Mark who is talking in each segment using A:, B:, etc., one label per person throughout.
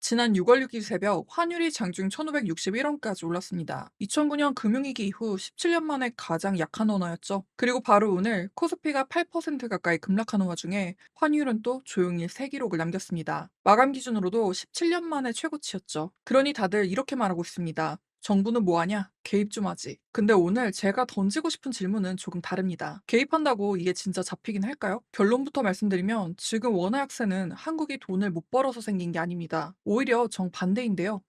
A: 지난 6월 6일 새벽 환율이 장중 1,561원까지 올랐습니다. 2009년 금융위기 이후 17년 만에 가장 약한 원화였죠. 그리고 바로 오늘 코스피가 8% 가까이 급락하는 와중에 환율은 또 조용히 새 기록을 남겼습니다. 마감 기준으로도 17년 만에 최고치였죠. 그러니 다들 이렇게 말하고 있습니다. 정부는 뭐 하냐? 개입 좀 하지. 근데 오늘 제가 던지고 싶은 질문은 조금 다릅니다. 개입한다고 이게 진짜 잡히긴 할까요? 결론부터 말씀드리면 지금 원화 약세는 한국이 돈을 못 벌어서 생긴 게 아닙니다. 오히려 정반대인데요.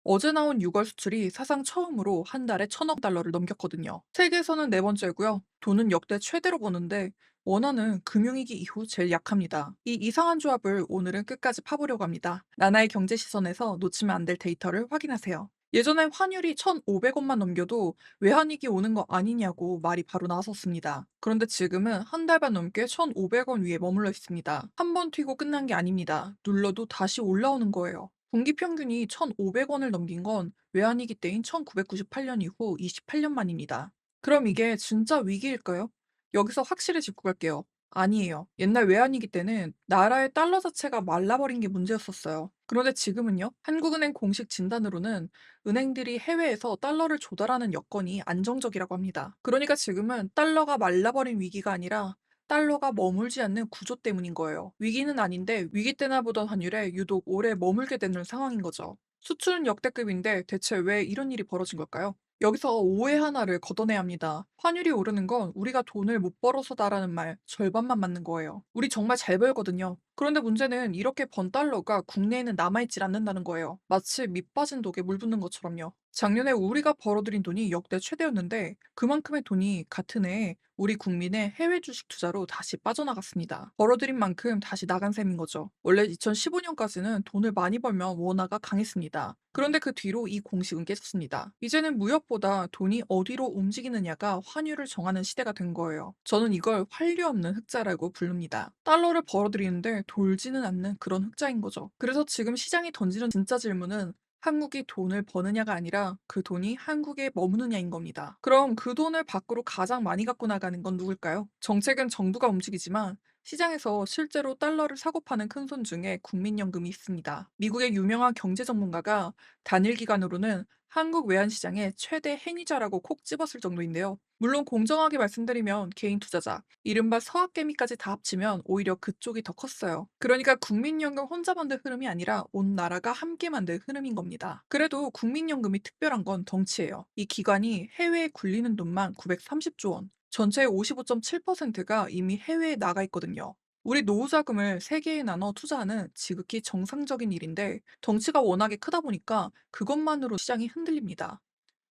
A: 어제 나온 6월 수출이 사상 처음으로 한 달에 1,000억 달러를 넘겼거든요. 세계에서는 네 번째고요. 돈은 역대 최대로 버는데 원화는 금융위기 이후 제일 약합니다. 이 이상한 조합을 오늘은 끝까지 파보려고 합니다. 나나의 경제 시선에서 놓치면 안 될 데이터를 확인하세요. 예전엔 환율이 1,500원만 넘겨도 외환위기 오는 거 아니냐고 말이 바로 나섰습니다. 그런데 지금은 한 달 반 넘게 1,500원 위에 머물러 있습니다. 한 번 튀고 끝난 게 아닙니다. 눌러도 다시 올라오는 거예요. 분기 평균이 1,500원을 넘긴 건 외환위기 때인 1998년 이후 28년 만입니다. 그럼 이게 진짜 위기일까요? 여기서 확실히 짚고 갈게요. 아니에요. 옛날 외환위기 때는 나라의 달러 자체가 말라버린 게 문제였었어요. 그런데 지금은요? 한국은행 공식 진단으로는 은행들이 해외에서 달러를 조달하는 여건이 안정적이라고 합니다. 그러니까 지금은 달러가 말라버린 위기가 아니라 달러가 머물지 않는 구조 때문인 거예요. 위기는 아닌데 위기 때나 보던 환율에 유독 오래 머물게 되는 상황인 거죠. 수출은 역대급인데 대체 왜 이런 일이 벌어진 걸까요? 여기서 오해 하나를 걷어내야 합니다. 환율이 오르는 건 우리가 돈을 못 벌어서다라는 말 절반만 맞는 거예요. 우리 정말 잘 벌거든요. 그런데 문제는 이렇게 번 달러가 국내에는 남아있질 않는다는 거예요. 마치 밑 빠진 독에 물 붓는 것처럼요. 작년에 우리가 벌어들인 돈이 역대 최대였는데 그만큼의 돈이 같은 해에 우리 국민의 해외 주식 투자로 다시 빠져나갔습니다. 벌어들인 만큼 다시 나간 셈인 거죠. 원래 2015년까지는 돈을 많이 벌면 원화가 강했습니다. 그런데 그 뒤로 이 공식은 깨졌습니다. 이제는 무역보다 돈이 어디로 움직이느냐가 환율을 정하는 시대가 된 거예요. 저는 이걸 환류 없는 흑자라고 부릅니다. 달러를 벌어들이는데 돌지는 않는 그런 흑자인 거죠. 그래서 지금 시장이 던지는 진짜 질문은 한국이 돈을 버느냐가 아니라 그 돈이 한국에 머무느냐인 겁니다. 그럼 그 돈을 밖으로 가장 많이 갖고 나가는 건 누굴까요? 정책은 정부가 움직이지만 시장에서 실제로 달러를 사고 파는 큰손 중에 국민연금이 있습니다. 미국의 유명한 경제 전문가가 단일 기간으로는 한국 외환시장의 최대 행위자라고 콕 집었을 정도인데요. 물론 공정하게 말씀드리면 개인 투자자, 이른바 서학개미까지 다 합치면 오히려 그쪽이 더 컸어요. 그러니까 국민연금 혼자 만든 흐름이 아니라 온 나라가 함께 만든 흐름인 겁니다. 그래도 국민연금이 특별한 건 덩치예요. 이 기관이 해외에 굴리는 돈만 930조 원, 전체의 55.7%가 이미 해외에 나가 있거든요. 우리 노후 자금을 세개에 나눠 투자하는 지극히 정상적인 일인데 덩치가 워낙에 크다 보니까 그것만으로 시장이 흔들립니다.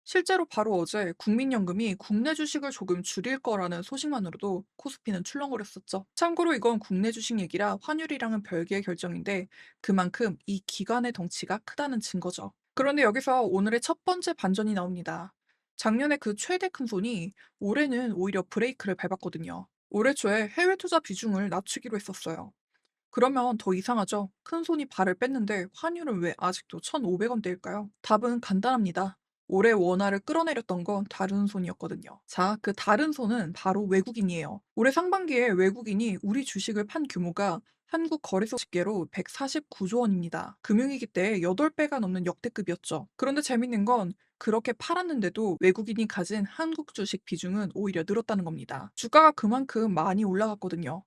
A: 실제로 바로 어제 국민연금이 국내 주식을 조금 줄일 거라는 소식만으로도 코스피는 출렁거렸었죠. 참고로 이건 국내 주식 얘기라 환율이랑은 별개의 결정인데 그만큼 이 기관의 덩치가 크다는 증거죠. 그런데 여기서 오늘의 첫 번째 반전이 나옵니다. 작년에 그 최대 큰 손이 올해는 오히려 브레이크를 밟았거든요. 올해 초에 해외 투자 비중을 낮추기로 했었어요. 그러면 더 이상하죠? 큰손이 발을 뺐는데 환율은 왜 아직도 1,500원대일까요? 답은 간단합니다. 올해 원화를 끌어내렸던 건 다른 손이었거든요. 자, 그 다른 손은 바로 외국인이에요. 올해 상반기에 외국인이 우리 주식을 판 규모가 한국 거래소 집계로 149조 원입니다. 금융위기 때 8배가 넘는 역대급이었죠. 그런데 재밌는 건 그렇게 팔았는데도 외국인이 가진 한국 주식 비중은 오히려 늘었다는 겁니다. 주가가 그만큼 많이 올라갔거든요.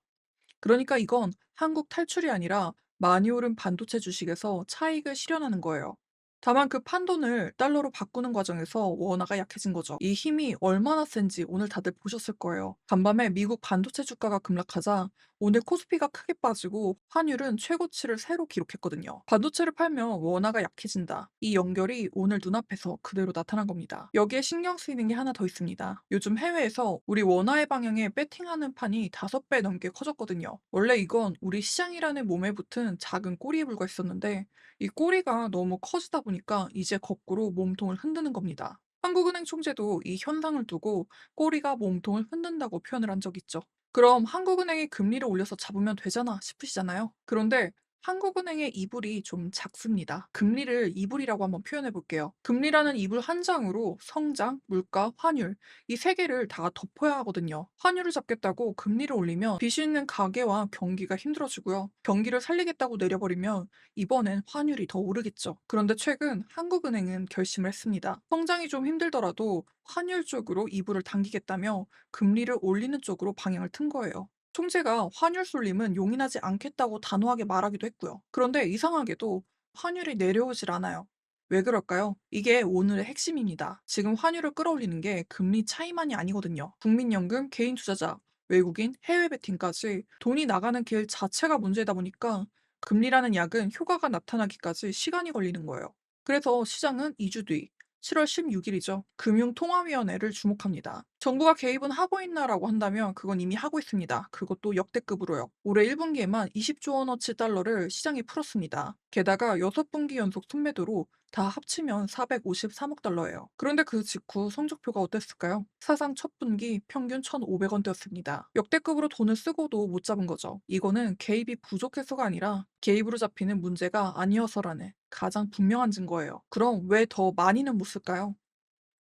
A: 그러니까 이건 한국 탈출이 아니라 많이 오른 반도체 주식에서 차익을 실현하는 거예요. 다만 그 판돈을 달러로 바꾸는 과정에서 원화가 약해진 거죠. 이 힘이 얼마나 센지 오늘 다들 보셨을 거예요. 간밤에 미국 반도체 주가가 급락하자 오늘 코스피가 크게 빠지고 환율은 최고치를 새로 기록했거든요. 반도체를 팔면 원화가 약해진다. 이 연결이 오늘 눈앞에서 그대로 나타난 겁니다. 여기에 신경 쓰이는 게 하나 더 있습니다. 요즘 해외에서 우리 원화의 방향에 배팅하는 판이 5배 넘게 커졌거든요. 원래 이건 우리 시장이라는 몸에 붙은 작은 꼬리에 불과했었는데 이 꼬리가 너무 커지다 보니까 이제 거꾸로 몸통을 흔드는 겁니다. 한국은행 총재도 이 현상을 두고 꼬리가 몸통을 흔든다고 표현을 한 적 있죠. 그럼 한국은행이 금리를 올려서 잡으면 되잖아 싶으시잖아요. 그런데 한국은행의 이불이 좀 작습니다. 금리를 이불이라고 한번 표현해 볼게요. 금리라는 이불 한 장으로 성장, 물가, 환율 이 세 개를 다 덮어야 하거든요. 환율을 잡겠다고 금리를 올리면 빚이 있는 가계와 경기가 힘들어지고요. 경기를 살리겠다고 내려버리면 이번엔 환율이 더 오르겠죠. 그런데 최근 한국은행은 결심을 했습니다. 성장이 좀 힘들더라도 환율 쪽으로 이불을 당기겠다며 금리를 올리는 쪽으로 방향을 튼 거예요. 총재가 환율 쏠림은 용인하지 않겠다고 단호하게 말하기도 했고요. 그런데 이상하게도 환율이 내려오질 않아요. 왜 그럴까요? 이게 오늘의 핵심입니다. 지금 환율을 끌어올리는 게 금리 차이만이 아니거든요. 국민연금, 개인 투자자, 외국인, 해외 베팅까지 돈이 나가는 길 자체가 문제다 보니까 금리라는 약은 효과가 나타나기까지 시간이 걸리는 거예요. 그래서 시장은 2주 뒤 7월 16일이죠. 금융통화위원회를 주목합니다. 정부가 개입은 하고 있나라고 한다면 그건 이미 하고 있습니다. 그것도 역대급으로요. 올해 1분기에만 20조 원어치 달러를 시장이 풀었습니다. 게다가 6분기 연속 순매도로 다 합치면 453억 달러예요. 그런데 그 직후 성적표가 어땠을까요? 사상 첫 분기 평균 1,500원대였습니다. 역대급으로 돈을 쓰고도 못 잡은 거죠. 이거는 개입이 부족해서가 아니라 개입으로 잡히는 문제가 아니어서라는 가장 분명한 증거예요. 그럼 왜 더 많이는 못 쓸까요?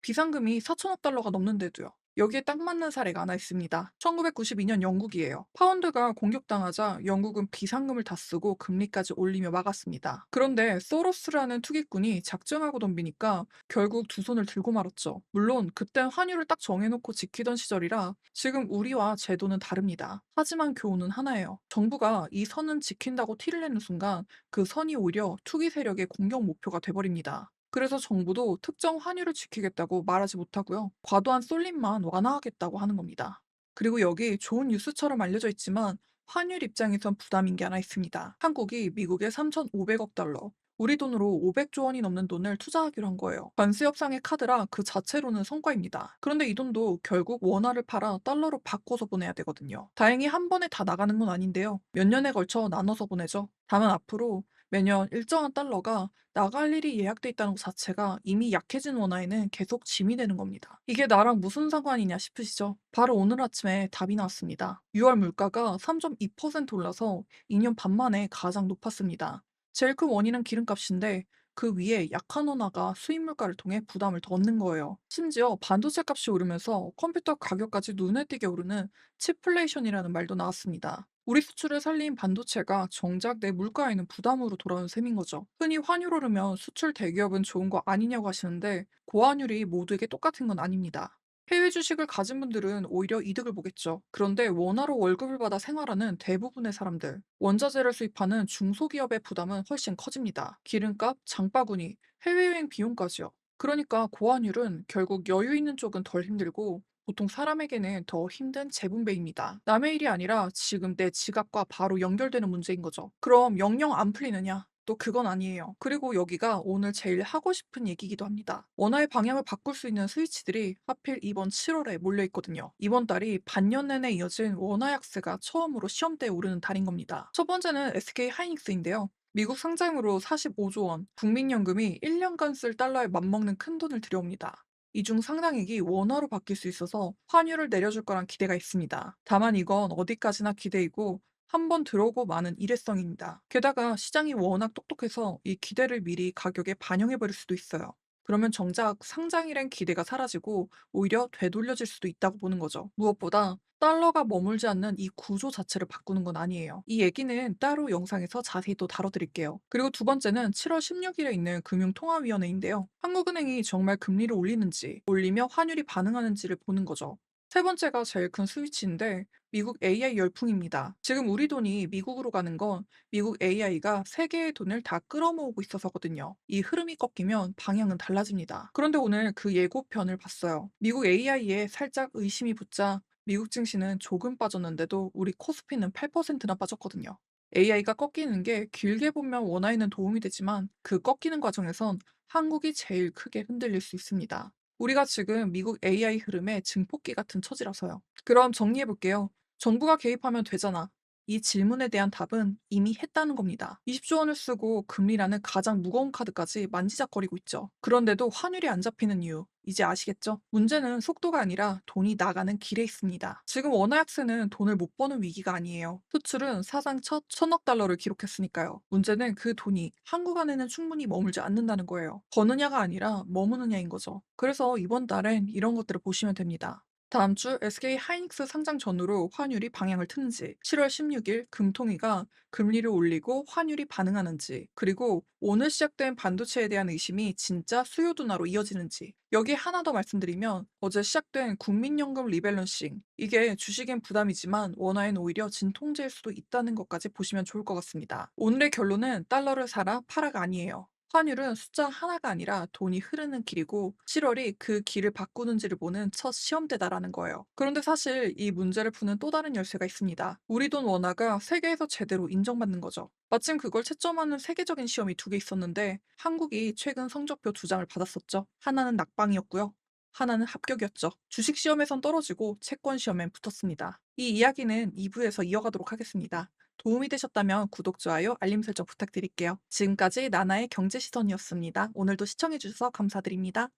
A: 비상금이 4천억 달러가 넘는데도요. 여기에 딱 맞는 사례가 하나 있습니다. 1992년 영국이에요. 파운드가 공격당하자 영국은 비상금을 다 쓰고 금리까지 올리며 막았습니다. 그런데 소로스라는 투기꾼이 작정하고 덤비니까 결국 두 손을 들고 말았죠. 물론 그땐 환율을 딱 정해놓고 지키던 시절이라 지금 우리와 제도는 다릅니다. 하지만 교훈은 하나예요. 정부가 이 선은 지킨다고 티를 내는 순간 그 선이 오히려 투기 세력의 공격 목표가 돼버립니다. 그래서 정부도 특정 환율을 지키겠다고 말하지 못하고요. 과도한 쏠림만 완화하겠다고 하는 겁니다. 그리고 여기 좋은 뉴스처럼 알려져 있지만 환율 입장에선 부담인 게 하나 있습니다. 한국이 미국에 3,500억 달러, 우리 돈으로 500조 원이 넘는 돈을 투자하기로 한 거예요. 관세 협상의 카드라 그 자체로는 성과입니다. 그런데 이 돈도 결국 원화를 팔아 달러로 바꿔서 보내야 되거든요. 다행히 한 번에 다 나가는 건 아닌데요. 몇 년에 걸쳐 나눠서 보내죠. 다만 앞으로 매년 일정한 달러가 나갈 일이 예약돼 있다는 것 자체가 이미 약해진 원화에는 계속 짐이 되는 겁니다. 이게 나랑 무슨 상관이냐 싶으시죠? 바로 오늘 아침에 답이 나왔습니다. 6월 물가가 3.2% 올라서 2년 반 만에 가장 높았습니다. 제일 큰 원인은 기름값인데 그 위에 약한 원화가 수입 물가를 통해 부담을 더 얻는 거예요. 심지어 반도체 값이 오르면서 컴퓨터 가격까지 눈에 띄게 오르는 칩플레이션이라는 말도 나왔습니다. 우리 수출을 살린 반도체가 정작 내 물가에는 부담으로 돌아오는 셈인 거죠. 흔히 환율 오르면 수출 대기업은 좋은 거 아니냐고 하시는데 고환율이 모두에게 똑같은 건 아닙니다. 해외 주식을 가진 분들은 오히려 이득을 보겠죠. 그런데 원화로 월급을 받아 생활하는 대부분의 사람들, 원자재를 수입하는 중소기업의 부담은 훨씬 커집니다. 기름값, 장바구니, 해외여행 비용까지요. 그러니까 고환율은 결국 여유 있는 쪽은 덜 힘들고 보통 사람에게는 더 힘든 재분배입니다. 남의 일이 아니라 지금 내 지갑과 바로 연결되는 문제인 거죠. 그럼 영영 안 풀리느냐? 또 그건 아니에요. 그리고 여기가 오늘 제일 하고 싶은 얘기기도 합니다. 원화의 방향을 바꿀 수 있는 스위치들이 하필 이번 7월에 몰려 있거든요. 이번 달이 반년 내내 이어진 원화 약세가 처음으로 시험대에 오르는 달인 겁니다. 첫 번째는 SK 하이닉스인데요. 미국 상장으로 45조 원, 국민연금이 1년간 쓸 달러에 맞먹는 큰 돈을 들여옵니다. 이 중 상당액이 원화로 바뀔 수 있어서 환율을 내려줄 거란 기대가 있습니다. 다만 이건 어디까지나 기대이고 한번 들어오고 마는 일회성입니다. 게다가 시장이 워낙 똑똑해서 이 기대를 미리 가격에 반영해버릴 수도 있어요. 그러면 정작 상장이란 기대가 사라지고 오히려 되돌려질 수도 있다고 보는 거죠. 무엇보다 달러가 머물지 않는 이 구조 자체를 바꾸는 건 아니에요. 이 얘기는 따로 영상에서 자세히 또 다뤄드릴게요. 그리고 두 번째는 7월 16일에 있는 금융통화위원회인데요. 한국은행이 정말 금리를 올리는지, 올리며 환율이 반응하는지를 보는 거죠. 세 번째가 제일 큰 스위치인데 미국 AI 열풍입니다. 지금 우리 돈이 미국으로 가는 건 미국 AI가 세계의 돈을 다 끌어모으고 있어서거든요. 이 흐름이 꺾이면 방향은 달라집니다. 그런데 오늘 그 예고편을 봤어요. 미국 AI에 살짝 의심이 붙자 미국 증시는 조금 빠졌는데도 우리 코스피는 8%나 빠졌거든요. AI가 꺾이는 게 길게 보면 원화에는 도움이 되지만 그 꺾이는 과정에선 한국이 제일 크게 흔들릴 수 있습니다. 우리가 지금 미국 AI 흐름의 증폭기 같은 처지라서요. 그럼 정리해볼게요. 정부가 개입하면 되잖아. 이 질문에 대한 답은 이미 했다는 겁니다. 20조 원을 쓰고 금리라는 가장 무거운 카드까지 만지작거리고 있죠. 그런데도 환율이 안 잡히는 이유. 이제 아시겠죠? 문제는 속도가 아니라 돈이 나가는 길에 있습니다. 지금 원화약세는 돈을 못 버는 위기가 아니에요. 수출은 사상 첫 1,000억 달러를 기록했으니까요. 문제는 그 돈이 한국 안에는 충분히 머물지 않는다는 거예요. 버느냐가 아니라 머무느냐인 거죠. 그래서 이번 달엔 이런 것들을 보시면 됩니다. 다음 주 SK 하이닉스 상장 전후로 환율이 방향을 트는지, 7월 16일 금통위가 금리를 올리고 환율이 반응하는지, 그리고 오늘 시작된 반도체에 대한 의심이 진짜 수요 둔화로 이어지는지, 여기 하나 더 말씀드리면 어제 시작된 국민연금 리밸런싱, 이게 주식엔 부담이지만 원화엔 오히려 진통제일 수도 있다는 것까지 보시면 좋을 것 같습니다. 오늘의 결론은 달러를 사라 팔아가 아니에요. 환율은 숫자 하나가 아니라 돈이 흐르는 길이고 7월이 그 길을 바꾸는지를 보는 첫 시험대다라는 거예요. 그런데 사실 이 문제를 푸는 또 다른 열쇠가 있습니다. 우리 돈 원화가 세계에서 제대로 인정받는 거죠. 마침 그걸 채점하는 세계적인 시험이 두 개 있었는데 한국이 최근 성적표 두 장을 받았었죠. 하나는 낙방이었고요. 하나는 합격이었죠. 주식 시험에선 떨어지고 채권 시험엔 붙었습니다. 이 이야기는 2부에서 이어가도록 하겠습니다. 도움이 되셨다면 구독, 좋아요, 알림 설정 부탁드릴게요. 지금까지 나나의 경제시선이었습니다. 오늘도 시청해주셔서 감사드립니다.